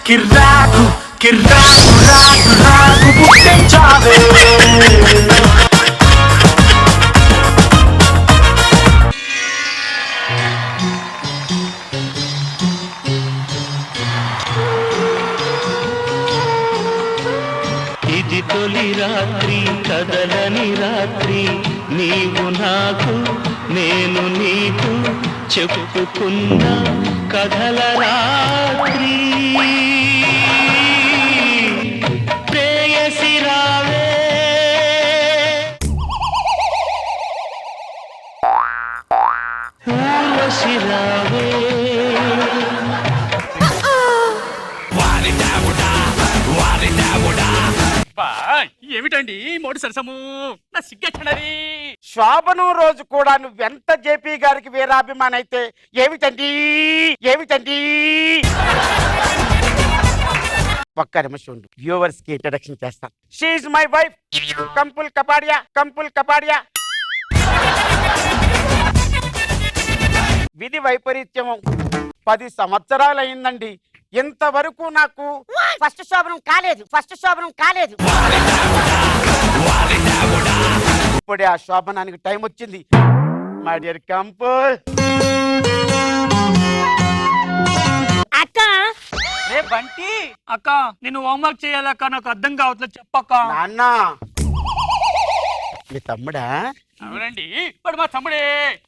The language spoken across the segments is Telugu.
కిర్రాకు కిర్రాకు రాకు రాకు పుట్టించావే ఇది తొలి రాత్రి కదలని రాత్రి నీవు నాకు నేను నీకు చెప్పుకున్న కథల రాత్రి ప్రేయసి రావే ఊర్వశి రావే ఏమిటండి మోడు సరసము నా సిగ్గచ్చనది శోభనం రోజు కూడా నువ్వెంత జేపీ గారికి వీరాభిమాని అయితే ఏమిటండి ఏమిటండి ఒక్క నిమిషం వ్యూవర్స్ కి ఇంట్రడక్షన్ చేస్తాను. షీఈ్ మై వైఫ్ కంపుల్ కపాడియా కంపుల్ కపాడియా. విధి వైపరీత్యం 10 సంవత్సరాలు అయిందండి. ఇంతవరకు నాకు ఫస్ట్ శోభనం కాలేదు. ఇప్పుడే ఆ శోభనానికి టైం వచ్చింది. మై డియర్ కంపుల్. అక్క రే బంటి అక్క నేను హోంవర్క్ చేయాలక్క నాకు అర్థం కావట్లేదు చెప్పక్క. నాన్న మీ తమ్ముడా? అవునండి వాడు మా తమ్ముడే.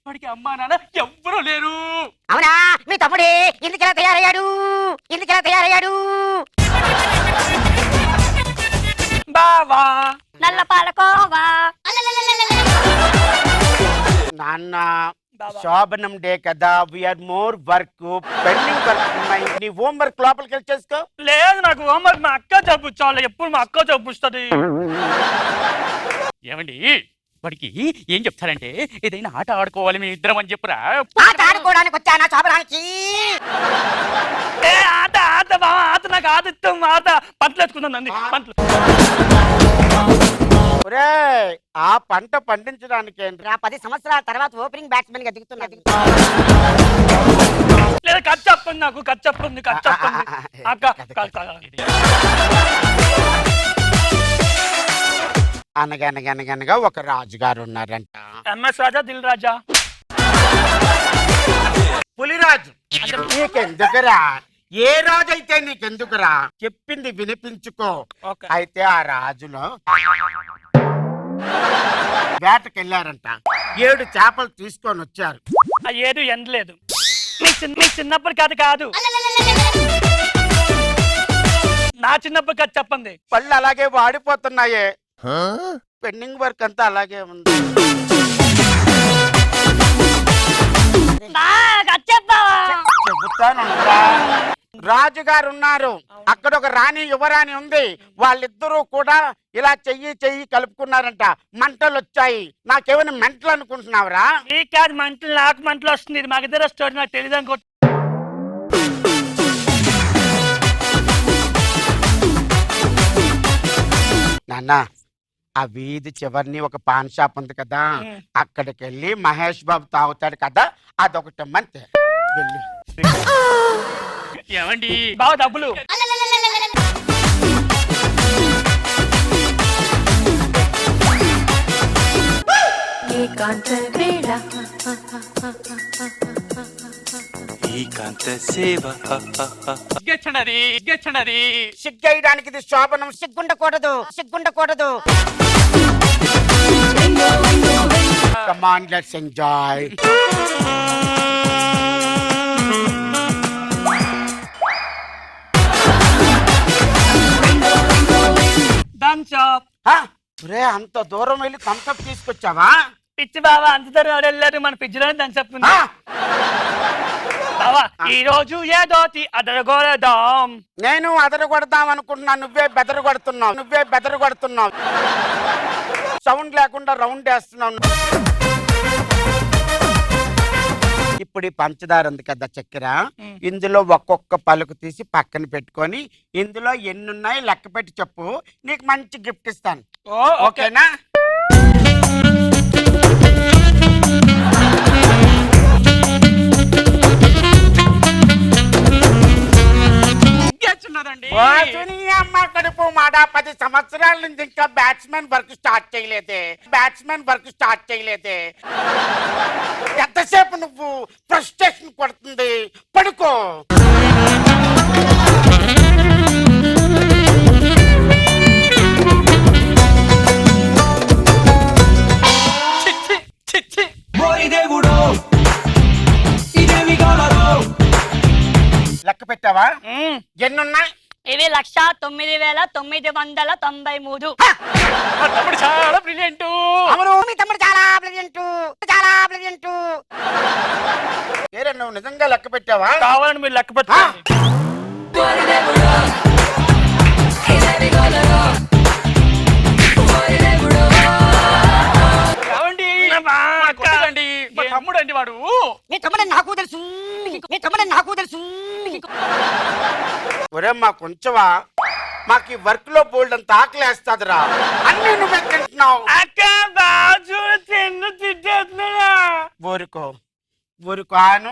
వాడికి అమ్మా నాన్న ఎవ్వరూ లేరు. అవునా మీ తమ్ముడే ఎందుకలా తయారయ్యాడు బావా నల్ల పాలకోవా. నాన్న శోభనం డే కదా, we are more work pending work ఉన్నాయి. నీ హోమ్ వర్క్ లోపలికి వెళ్ళి చేసుకో. లేదు నాకు హోంవర్క్ మా అక్క చదువుచాలి. ఎప్పుడు మా అక్క చదువుస్తుంది. ఏమండి వాడికి ఏం చెప్తారంటే ఏదైనా ఆట ఆడుకోవాలి మీ ఇద్దరం అని చెప్పురా. ఆట ఆడుకోవడానికి వచ్చానా శోభనానికి? ఆట ఆట బావ ఆట నాకు ఆట ఇస్తాం. ఆట పంటలు వేసుకుందాం పంటలు. ఆ పంట పండించడానికి 10 సంవత్సరాల తర్వాత ఓపెనింగ్ బ్యాట్స్మెన్ గా దిగుతున్నది. లేదా కచ్చప్పండి నాకు కచ్చప్పండి అక్క. అనగనగనగనగా ఒక రాజుగారు ఉన్నారంట. ఎంఎస్ రాజా దిల్ రాజా పులిరాజు. నీకెందుకురా? ఏ రాజు అయితే నీకెందుకురా? చెప్పింది వినిపించుకో. అయితే ఆ రాజులో వేటకెళ్ళారంట. 7 చేపలు తీసుకొని వచ్చారు. ఏడు ఎండలేదు. మీ చిన్నప్పటి కథ కాదు, నా చిన్నప్పటి కథ చెప్పండి. పళ్ళు అలాగే వాడిపోతున్నాయే. పెండింగ్ వర్క్ అంతా అలాగే ఉంది. చెబుతాను. రాజుగారు ఉన్నారు, అక్కడ ఒక రాణి యువరాణి ఉంది. వాళ్ళిద్దరూ కూడా ఇలా చెయ్యి కలుపుకున్నారంట. మంటలు వచ్చాయి. నాకేమైనా మెంటలు అనుకుంటున్నావురా? ఈ కాదు మంటలు, నాకు మంటలు వస్తుంది. ఇది మాకిద్దరు స్టోరీ నాకు తెలియదు అనుకో. నాన్న ఆ వీధి చివరిని ఒక పాన్ షాప్ ఉంది కదా, అక్కడికి వెళ్ళి మహేష్ బాబు తాగుతాడు కదా, అదొకటి మంతే. వెళ్ళి ఏమండి బాగా డబ్బులు సిగ్గేయడానికి ఇది శోభనం. సిగ్గుండకూడదు. Come on, let's enjoy. అంత దూరం వెళ్ళి థమ్సప్ తీసుకొచ్చావా? పిచ్చి బావా, అంత దూరం వెళ్ళారు. మన పిచ్చిలో థమ్సప్ ఉంది బావా. ఈ రోజు ఏదోటి అదరగొడదాం. నేను అదరగొడదాం అనుకుంటున్నా, నువ్వే బెదరగొడుతున్నావు. సౌండ్ లేకుండా రౌండ్ వేస్తున్నావు. ఇప్పుడు ఈ పంచదార ఉంది కదా, చక్కెర, ఇందులో ఒక్కొక్క పలుకు తీసి పక్కన పెట్టుకొని ఇందులో ఎన్నున్నాయి లెక్క పెట్టి చెప్పు. నీకు మంచి గిఫ్ట్ ఇస్తాను. ఓకేనా? కూడా 10 సంవత్సరాల నుంచి ఇంకా బ్యాట్స్మెన్ వర్క్ స్టార్ట్ చేయలేదే ఎంతసేపు నువ్వు ఫ్రస్ట్రేషన్ పడుతుంది, పడుకో. లెక్క పెట్టావా? ఎన్నున్నాయి? ఇవి 1,09,993. తమ్ముడు చాలా బ్రిలియంట్. అవును, మీ తమ్ముడు చాలా బ్రిలియంట్. ఏరే, నువ్వు నిజంగా లెక్క పెట్టావా? కావాలని మీరు లెక్క పెట్టండి. మా తమ్ముడు అండి వాడు. మీ తమ్ముడు నాకు తెలుసు. ఒరే మా కొంచెవా, మాకు ఈ వర్క్ లో బోల్డ్ అంత ఆకలేస్తాదిరా. అన్ని నువ్వే తింటున్నావు. అక్క బాజు తిట్టేస్తున్నాడా? ఊరుకో ఆను.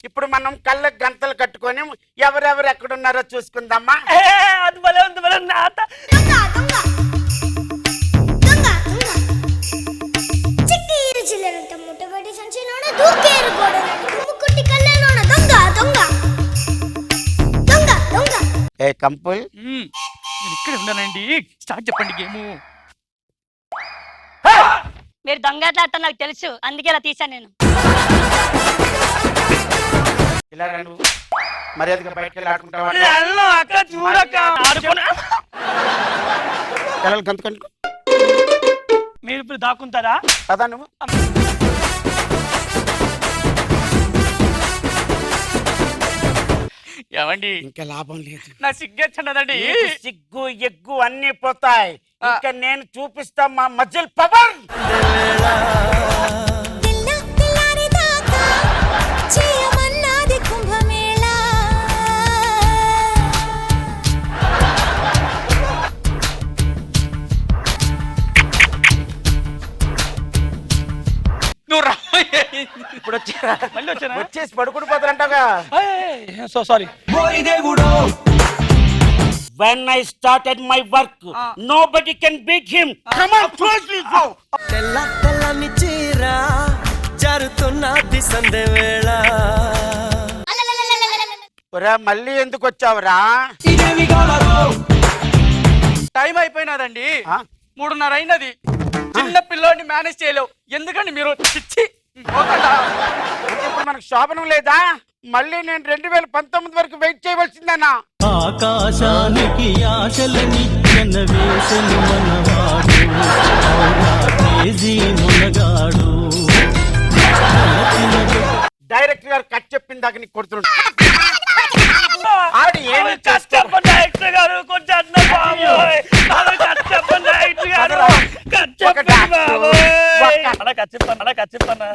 ఇప్పుడు మనం కళ్ళకు గంతలు కట్టుకొని ఎవరెవరు ఎక్కడున్నారో చూసుకుందామా? అది భలే ఉంది, భలే ఉంది. ఆత ఏ కంపుల్, నేను ఇక్కడ ఉన్నానండి. స్టార్ట్ చెప్పండి గేము. మీరు దొంగ ఆట నాకు తెలుసు, అందుకే ఇలా తీసాను నేను. ఇలా నువ్వు మర్యాదగా బయటకు వెళ్ళి ఆడుకుంటావా? అక్క చూడక పిల్లలు గంత కనుకో. మీరు ఇప్పుడు దాక్కుంటారా? కదా నువ్వు ఏమండి, ఇంకా లాభం లేదు. నా సిగ్గేచ్చండి. సిగ్గు ఎగ్గు అన్ని పోతాయి. ఇంకా నేను చూపిస్తా మా మజిల్ పవర్. ఇప్పుడు మళ్ళీ వచ్చారా? వచ్చేసి పడుకుని పోతారంటగా. So sorry. When I started my work, nobody can beat him. Come on, closely go. తెల్లని చీర జరుతున్నది సందే వేళ. ఒరే మళ్ళీ ఎందుకు వచ్చావురా? టైం అయిపోయినదండి. 3:30 అయినది. చిన్న పిల్లోడిని మేనేజ్ చేయలేవు. ఎందుకండి మీరు? ఇప్పుడు మనకు శోభనం లేదా? మళ్ళీ నేను 2019 వరకు వెయిట్ చేయవలసిందేనా? ఆకాశానికి ఆశలనిచ్చిన వేసని మనవాడు మునగాడు. డైరెక్టర్ గారు కట్ చెప్పిన దాకా నీకు కొడుతున్నాడు. ఆవిడ ఏమి కష్టపడి డైరెక్టర్ గారు కొంచెం అన్న బాబోయ్. కష్టపడి డైరెక్టర్ గారు కచ్చిప్పన్నా.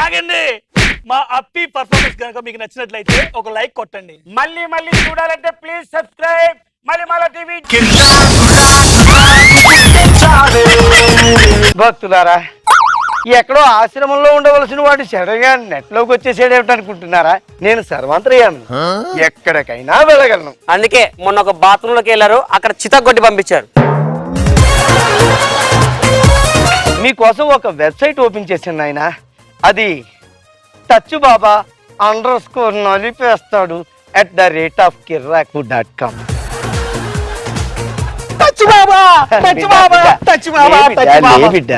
ఆగండి. మా అప్పి పర్ఫార్మెన్స్ కనుక మీకు నచ్చినట్లయితే ఒక లైక్ కొట్టండి. మళ్ళీ చూడాలంటే ప్లీజ్ సబ్స్క్రైబ్ మలిమాల టీవీ. భక్తులారా, ఎక్కడో ఆశ్రమంలో ఉండవలసిన వాడు సడన్గా నెట్లోకి వచ్చేసేటట్టు అనుకుంటున్నారా? నేను సర్వాంతర్యామి, ఎక్కడికైనా వెళ్ళగలను. అందుకే మొన్న ఒక బాత్రూమ్ లోకి వెళ్ళారు, అక్కడ చితగొట్టి పంపించారు. మీకోసం ఒక వెబ్సైట్ ఓపెన్ చేశాను ఆయన. అది టచ్ బాబా _ నలిపేస్తాడు @kirakku.com. బిడ్డ,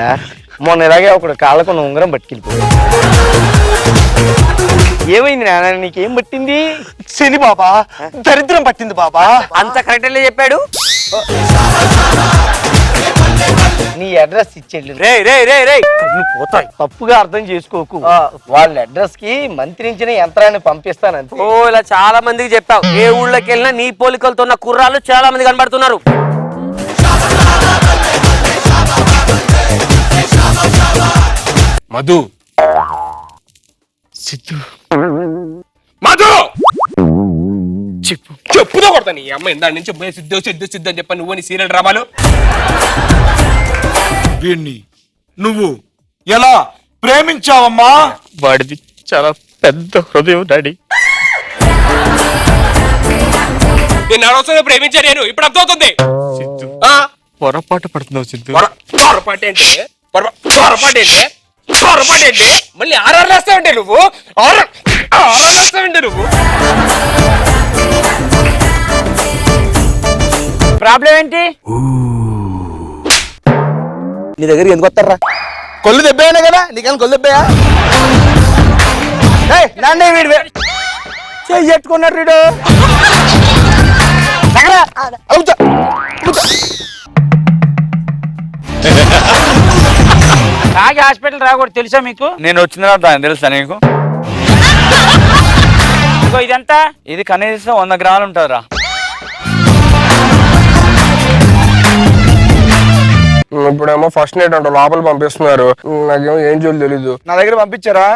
మొన్న ఇలాగే ఒకడు కాళ్ళకు ఉంగరం పట్టుకెళ్ళిపోయాడు. ఏమైంది నాన్న, నీకేం పట్టింది? శని బాబా, దరిద్రం పట్టింది బాబా. అంత కరెక్ట్ చెప్పాడు. నీ అడ్రస్ ఇచ్చేళ్ళు పోతాయి. తప్పుగా అర్థం చేసుకోకు. వాళ్ళ అడ్రస్ కి మంత్రించిన యంత్రాన్ని పంపిస్తానంతే. ఓ, ఇలా చాలా మందికి చెప్పావు. ఏ ఊళ్ళోకి వెళ్ళినా నీ పోలికలతో ఉన్న కుర్రాళ్ళు చాలా మంది కనబడుతున్నారు. మధు, మధు చెప్పుదో కొడతా. నీ అమ్మ ఇందా నుంచి సిద్ధు అని చెప్పా నువ్వు నీ సీరియల్ డ్రామాలు. వీణ్ణి నువ్వు ఎలా ప్రేమించావమ్మా? వాడిది చాలా పెద్ద హృదయం డాడీ. నేను అనవసరంగా ప్రేమించా నేను ఇప్పుడు అర్థమవుతుంది. పొరపాటు పడుతున్నావు సిద్ధు. పొరపాటు ఏంటి? పొరపాటు ఏంటి? పొరపాటు ఏంటి? మళ్ళీ ఆర్ఆర్ రాస్తావంటే నువ్వు ఆర్ఆర్ రాస్తావంటే నువ్వు. ప్రాబ్లం ఏంటి? నీ దగ్గరికి ఎందుకు వస్తారా? కొల్లు దెబ్బేనా కదా, నీకేమైనా కొల్లు దెబ్బయా? నన్నే వీడు చెయ్యట్టుకున్నాడు వీడు. తాగి హాస్పిటల్ రాకూడదు తెలుసా మీకు? నేను వచ్చిన తర్వాత తెలుసా నీకు? ఇగో ఇదంతా ఇది కనీసం 100 గ్రాములు ఉంటారా? ఇప్పుడేమో ఫస్ట్ నైట్ అంట లోపల పంపిస్తున్నారు. నాకేమో ఏం చేయాలి తెలీదు. నా దగ్గర పంపించారా?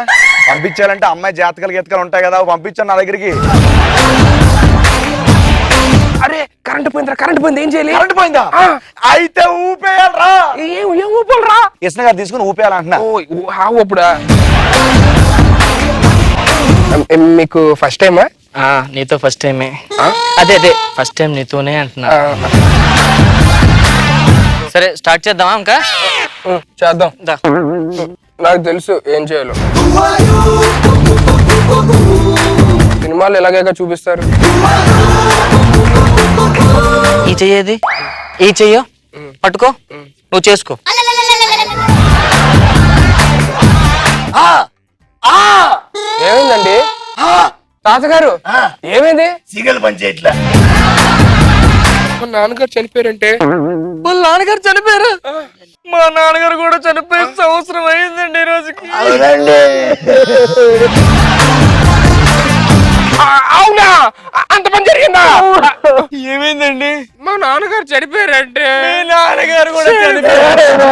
పంపించాలంటే అమ్మాయి జాతకాలు గీతకాలు ఉంటాయి కదా, పంపించాను నా దగ్గరికి. అరే కరెంట్ పోయిందిరా, కరెంట్ పోయింది, ఏం చేయాలి? కరెంట్ పోయిందా? అయితే ఊపేయాలరా. ఏం ఊపాలరా? కృష్ణ గారు తీసుకుని ఊపేయాలంటున్నా. ఇప్పుడా మీకు ఫస్ట్ టైమా? నీతో ఫస్ట్ టైమే. అదే అదే ఫస్ట్ టైం నీతోనే అంటున్నా. సరే స్టార్ట్ చేద్దామా? ఇంకా చేద్దాం. నాకు తెలుసు ఏం చేయాలో. సినిమాలు ఎలాగైనా చూపిస్తారు. ఈ చెయ్యేది, ఈ చెయ్యో పట్టుకో, నువ్వు చేసుకో. ఏమైందండి తాతగారు? ఏమైంది? సిగల్ పని చేయట్లా. మా నాన్నగారు చనిపోయారంటే. వాళ్ళ నాన్నగారు చనిపోయారు. మా నాన్నగారు కూడా చనిపోయే సంవత్సరం అయిందండి ఈ రోజుకి. అవునా? అంత పని జరిగిందా? ఏమైందండి? మా నాన్నగారు చనిపోయారంటే. నాన్నగారు కూడా చనిపోయారు.